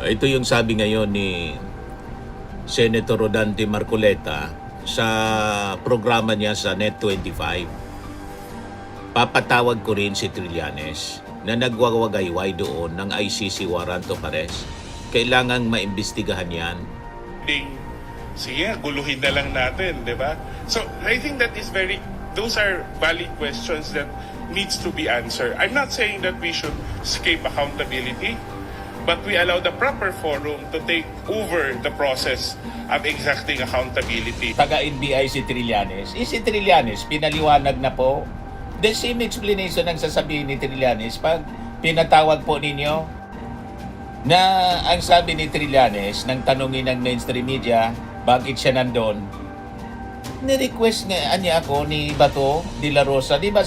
Ito yung sabi ngayon ni Senator Rodante Marcoleta sa programa niya sa Net25. Papatawag ko rin si Trillanes na nagwawagayway doon ng ICC warrant of arrest. Kailangang maimbestigahan yan. Sige, guluhin na lang natin, di ba? So, I think that is those are valid questions that needs to be answered. I'm not saying that we should escape accountability, but we allow the proper forum to take over the process of exacting accountability. Taga-NBI si Trillanes. Si Trillanes, pinaliwanag na po. The same explanation ang sasabihin ni Trillanes pag pinatawag po ninyo na ang sabi ni Trillanes nang tanungin ng mainstream media bakit siya nandun. Ni-request nga niya ako ni Bato de la Rosa, di ba?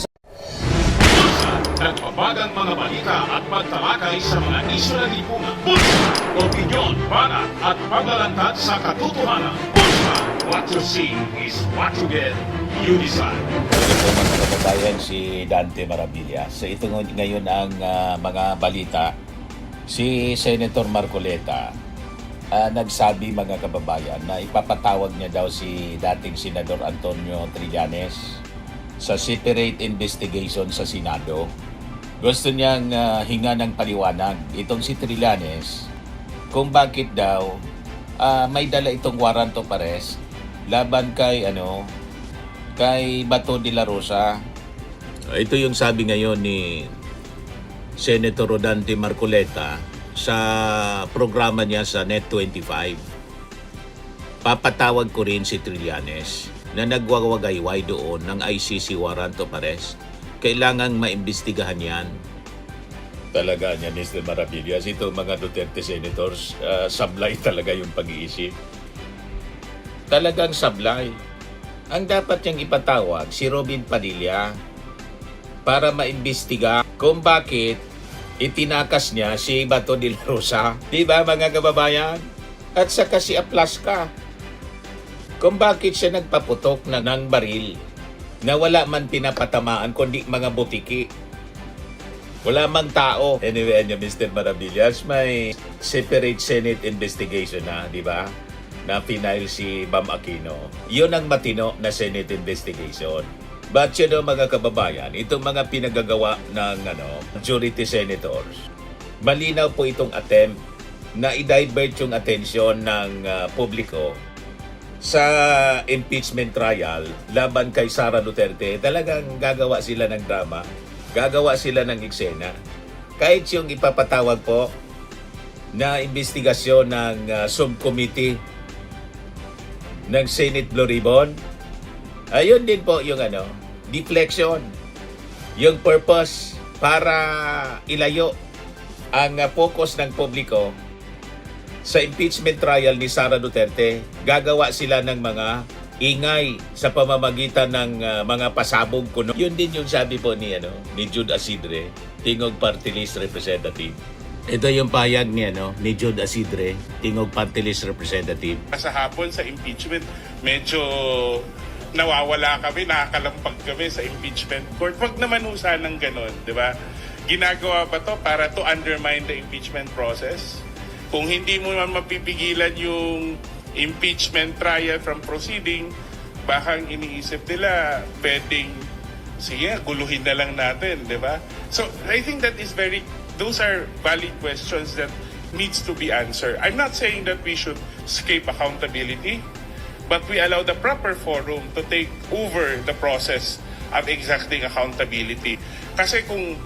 Nagbabagang mga balita at pagtalakay sa mga isyu na lipungan. Bulsa! Opinyon, banat at paglalantad sa katotohanan. Bulsa! What you see is what you get. You decide. Ito po mga kababayan, si Dante Marabilia. So ito ngayon ang mga balita. Si Senator Marcoleta nagsabi mga kababayan na ipapatawag niya daw si dating Senador Antonio Trillanes sa separate investigation sa Senado. Gusto niyang hinga ng paliwanag itong si Trillanes kung bakit daw may dala itong warrant of arrest laban kay Bato de la Rosa. Ito yung sabi ngayon ni Senator Rodante Marcoleta sa programa niya sa Net25. Papatawag ko rin si Trillanes na nagwawagayway doon ng ICC warrant of arrest. Kailangang maimbestigahan yan. Talaga niya, Mr. Maravillas, ito mga Duterte senators, sablay talaga yung pag-iisip. Talagang sablay. Ang dapat niyang ipatawag si Robin Padilla para maimbestiga kung bakit itinakas niya si Bato de la Rosa. Diba mga kababayan? At saka si Aplaska. Kung bakit siya nagpaputok ng baril na wala man pinapatamaan kundi mga butiki. Wala mang tao. Anyway, Mr. Maravillas, may separate Senate investigation na, di ba? Na final si Bam Aquino. Yun ang matino na Senate investigation. But mga kababayan, itong mga pinagagawa ng majority senators, malinaw po itong attempt na i-divert yung atensyon ng publiko sa impeachment trial laban kay Sara Duterte. Talagang gagawa sila ng drama, gagawa sila ng eksena. Kahit yung ipapatawag po na investigasyon ng subcommittee ng Senate Blue Ribbon, ayun din po yung deflection, yung purpose para ilayo ang focus ng publiko sa impeachment trial ni Sara Duterte. Gagawa sila ng mga ingay sa pamamagitan ng mga pasabog kuno. Yun din yung sabi po ni Jude Asidre, Tingog Party List Representative. Ito yung payag ni Jude Asidre, Tingog Party List Representative. Sa hapon sa impeachment, medyo nawawala kami, nakakalampag kami sa impeachment court. Wag naman ng ganon, di ba? Ginagawa pa to para to undermine the impeachment process. Kung hindi mo naman mapipigilan yung impeachment trial from proceeding, baka iniisip nila pwedeng, sige, guluhin na lang natin, di ba? So, I think that is those are valid questions that needs to be answered. I'm not saying that we should escape accountability, but we allow the proper forum to take over the process of exacting accountability. Kasi kung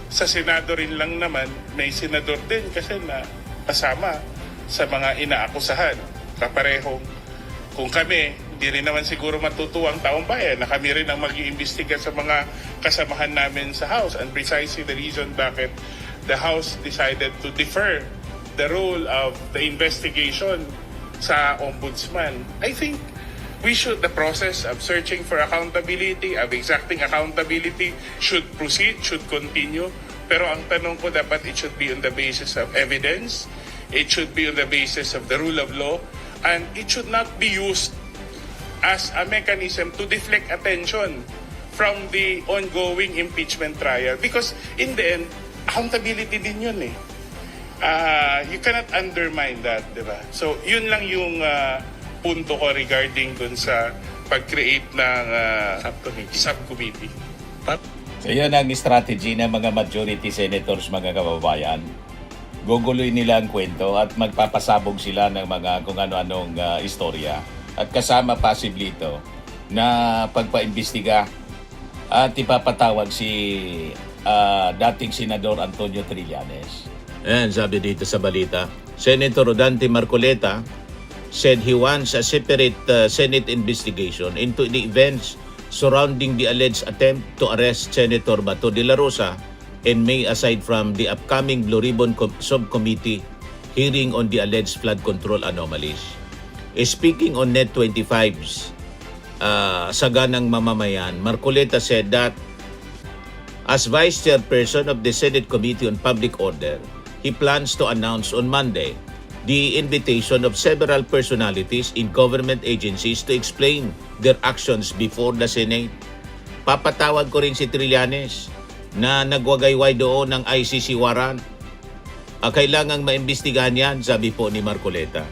sa Senado rin lang naman, may senador din kasi na kasama sa mga inaakusahan. Kaparehong kung kami, hindi rin naman siguro matutuwa ang taong bayan na kami rin ang mag-iimbestiga sa mga kasamahan namin sa House. And precisely the reason bakit the House decided to defer the role of the investigation sa Ombudsman. I think the process of searching for accountability, of exacting accountability should proceed, should continue. Pero ang tanong ko, dapat it should be on the basis of evidence, it should be on the basis of the rule of law, and it should not be used as a mechanism to deflect attention from the ongoing impeachment trial. Because in the end, accountability din yun eh. You cannot undermine that, di ba? So, yun lang yung punto ko regarding dun sa pag-create ng subcommittee. So yun ang strategy ng mga majority senators, mga kababayan. Guguloy nila ang kwento at magpapasabog sila ng mga kung ano-anong istorya. At kasama possibly ito na pagpaimbestiga at ipapatawag si dating Senador Antonio Trillanes. And sabi dito sa balita, Senator Rodante Marcoleta said he wants a separate Senate investigation into the events surrounding the alleged attempt to arrest Senator Bato de la Rosa in May, aside from the upcoming Blue Ribbon Subcommittee hearing on the alleged flood control anomalies. Speaking on Net 25's Saganang Mamamayan, Marcoleta said that as Vice Chairperson of the Senate Committee on Public Order, he plans to announce on Monday the invitation of several personalities in government agencies to explain their actions before the Senate. Papatawag ko rin si Trillanes na nagwagayway doon ng ICC warrant. Kailangang maimbestigahan yan, sabi po ni Marcoleta.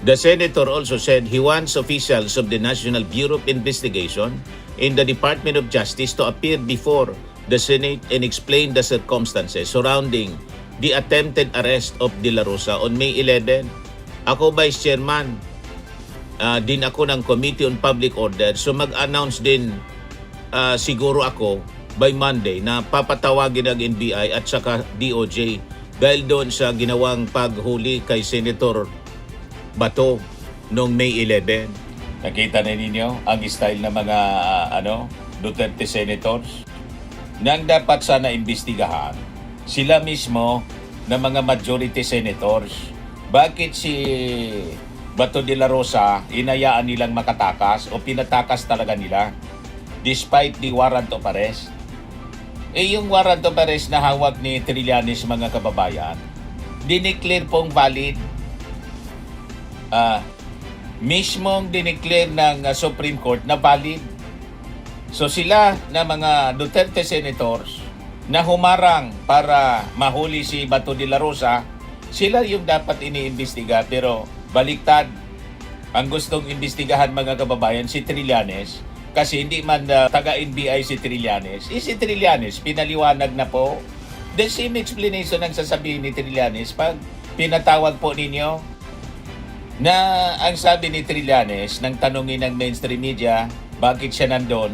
The senator also said he wants officials of the National Bureau of Investigation in the Department of Justice to appear before the Senate and explain the circumstances surrounding the attempted arrest of De La Rosa on May 11. Ako Vice Chairman din ako ng Committee on Public Order, so mag-announce din siguro ako by Monday na papatawagin ng NBI at saka DOJ dahil doon sa ginawang paghuli kay Senator Bato noong May 11. Nakita na ninyo ang style ng mga Duterte senators nang dapat sana imbestigahan sila mismo na mga majority senators. Bakit si Bato de la Rosa inayaan nilang makatakas o pinatakas talaga nila despite the warrant of arrest? Yung warrant of arrest na hawak ni Trillanes, mga kababayan, dineclare pong valid. Mismong dineclare ng Supreme Court na valid. So sila na mga Duterte senators na humarang para mahuli si Bato de la Rosa, sila yung dapat iniimbestiga, pero baliktad. Ang gustong imbestigahan, mga kababayan, si Trillanes, kasi hindi man taga-NBI si Trillanes. Si Trillanes, pinaliwanag na po. The same explanation ang sasabihin ni Trillanes pag pinatawag po ninyo, na ang sabi ni Trillanes nang tanungin ng mainstream media bakit siya nandun,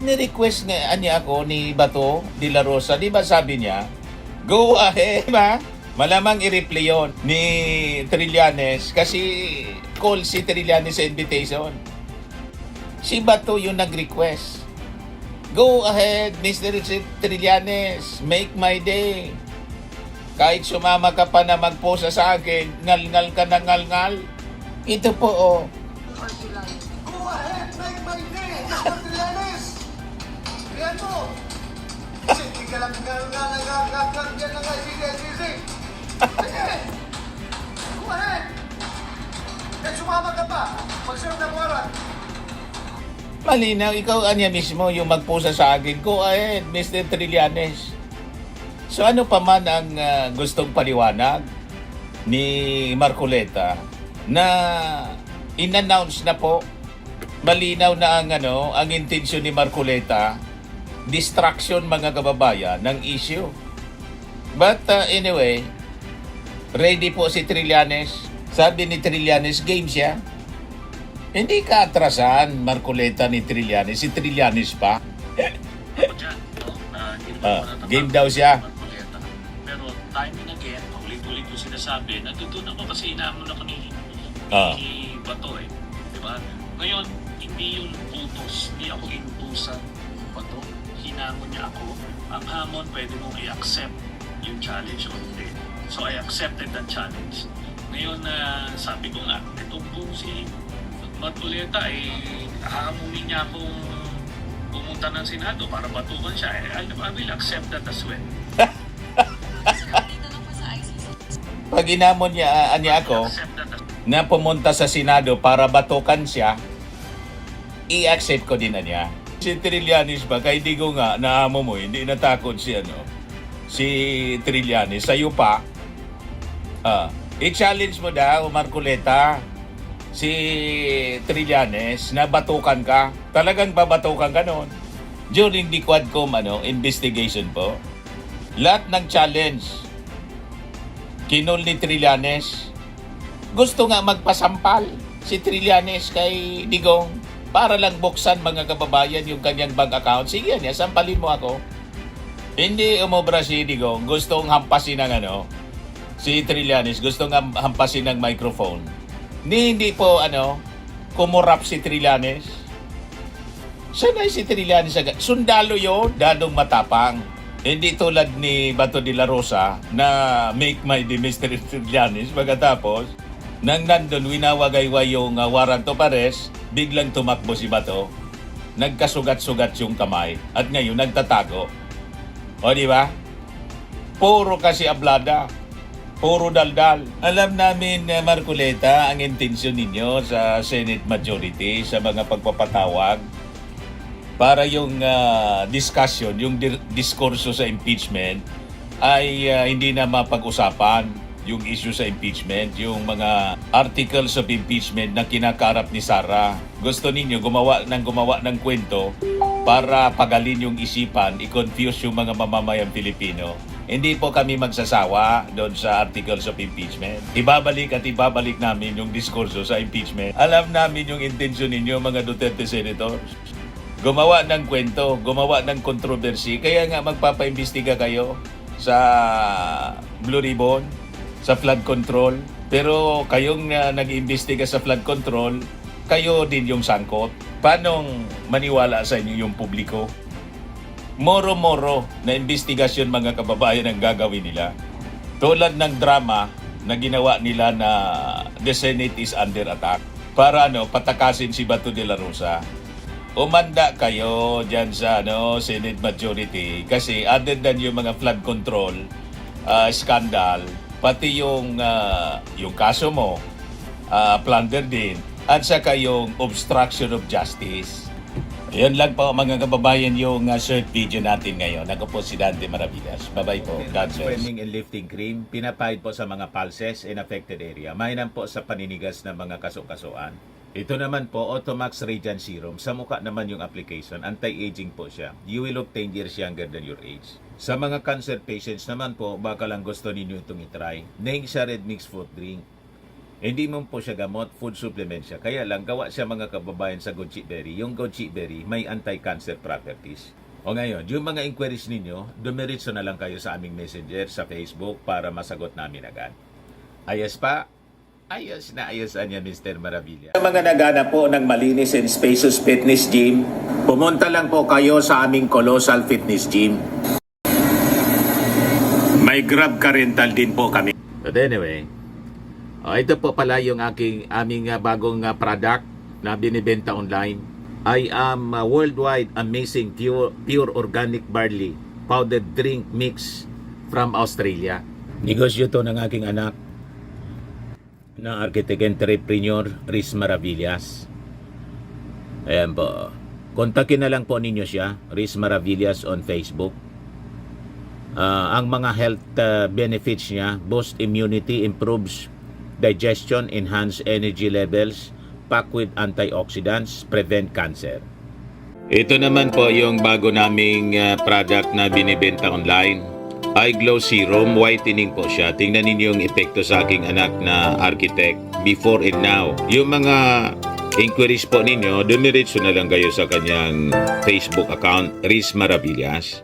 ni-request nga niya ako ni Bato de la Rosa. Di ba sabi niya, go ahead, ba? Malamang i-reply yun ni Trillanes kasi call si Trillanes sa invitation. Si Bato yung nag-request. Go ahead, Mr. Trillanes, make my day. Kahit sumama ka pa na magposa sa akin, ngal-ngal ka na ngal-ngal. Ito po, oh. Go ahead, make my day, Mr. Trillanes. Yan mo. Kasi hindi ka lang nagagagag yan ng ICC. Sige. Go ahead. Kahit sumama ka pa, mag-serve ng warrant. Malinaw, ikaw anya mismo yung magposa sa akin. Go ahead, Mr. Trillanes. So ano pa man ang gustong paliwanag ni Marcoleta na in-announce na po, malinaw na ang intensyon ni Marcoleta, distraction, mga kababayan, ng issue. But anyway, ready po si Trillanes. Sabi ni Trillanes, game siya. Hindi ka atrasan, Marcoleta, ni Trillanes. Si Trillanes pa. Game daw siya. Pero time and again, ulit-ulit ko sinasabi, nandun ako kasi inaamon ako ni Bato eh. Diba? Ngayon, hindi yung utos, hindi ako inutusan Bato. Hinamon niya ako. Ang hamon, pwede mong i-accept yung challenge o hindi. So I accepted that challenge. Ngayon, sabi ko nga, itong po si Marcoleta ay hahamunin niya akong pumunta ng Senado para batukan siya. I will accept that as well. Pag inamon niya ako na pumunta sa Senado para batukan siya, i-accept ko din na niya. Si Trillanes ba, kay di ko nga naamo mo, hindi natakot si si Trillanes, sa'yo pa. I-challenge mo daw, Marcoleta, si Trillanes na batukan ka. Talagang babatukan ka noon. During the Quadcom investigation po, lahat ng challenge kinol ni Trillanes. Gusto nga magpasampal si Trillanes kay Digong para lang buksan, mga kababayan, yung kanyang bank account. Sige niya, sampalin mo ako. Hindi umobra si Digong. Gustong hampasin ng si Trillanes. Gustong hampasin ng microphone. Hindi po kumurap si Trillanes. Sanay si Trillanes agad. Sundalo yon, dadong matapang. Hindi tulad ni Bato de la Rosa na make my day Mr. Trillanes. Pagkatapos, nang nandun, winawagay-way yung warrant of arrest, biglang tumakbo si Bato. Nagkasugat-sugat yung kamay. At ngayon, nagtatago. O, di ba? Puro kasi ablada. Puro daldal. Alam namin, Marcoleta, ang intensyon ninyo sa Senate majority, sa mga pagpapatawag, para yung discussion, yung diskurso sa impeachment ay hindi na mapag-usapan yung issue sa impeachment, yung mga articles of impeachment na kinakarap ni Sara. Gusto ninyo gumawa ng kwento para pagalin yung isipan, i-confuse yung mga mamamayang Pilipino. Hindi po kami magsasawa doon sa articles of impeachment. Ibabalik at ibabalik namin yung diskurso sa impeachment. Alam namin yung intensyon ninyo, mga Duterte senators. Gumawa ng kwento, gumawa ng controversy. Kaya nga magpapaimbestiga kayo sa Blue Ribbon, sa flood control. Pero kayong nag-imbestiga sa flood control, kayo din yung sangkot. Paano maniwala sa inyo yung publiko? Moro-moro na investigasyon, mga kababayan, ang gagawin nila. Tulad ng drama na ginawa nila na the Senate is under attack. Para patakasin si Bato de la Rosa. Umanda kayo dyan sa Senate majority kasi other than yung mga flood control scandal, pati yung kaso mo, plunder din, at saka yung obstruction of justice. Ayan lang po, mga kababayan, yung short video natin ngayon. Ako po si Dante Maravillas. Bye-bye po. God bless. Swimming and lifting cream, pinapahid po sa mga pulses in affected area. Mainam po sa paninigas ng mga kaso-kasuan. Ito naman po, Automax Radiant Serum. Sa mukha naman yung application. Anti-aging po siya. You will look 10 years younger than your age. Sa mga cancer patients naman po, baka lang gusto ninyo itong itry. Neng siya red mixed fruit drink. Hindi mo po siya gamot, food supplement siya. Kaya lang, gawa siya, mga kababayan, sa goji berry. Yung goji berry may anti-cancer properties. O ngayon, yung mga inquiries ninyo, dumiritso na lang kayo sa aming messenger sa Facebook para masagot namin agad. Ayos pa? Ayos na ayos niya, Mr. Maravilla. Sa mga naghanap po ng malinis and spacious fitness gym, pumunta lang po kayo sa aming Colossal Fitness Gym. May Grab car rental din po kami. But anyway, ito po pala yung aming bagong product na binibenta online. I am worldwide amazing pure organic barley powdered drink mix from Australia. Negosyo to ng aking anak na architect entrepreneur Riz Maravillas. Ayan po. Kontakin na lang po ninyo siya, Riz Maravillas, on Facebook. Ang mga health benefits niya: boost immunity, improves digestion, enhance energy levels, packed with antioxidants, prevent cancer. Ito naman po yung bago naming product na binibenta online. Eye Glow Serum, whitening po siya. Tingnan ninyo yung epekto sa aking anak na architect before and now. Yung mga inquiries po ninyo, dumiretso na lang kayo sa kanyang Facebook account, Riz Maravillas.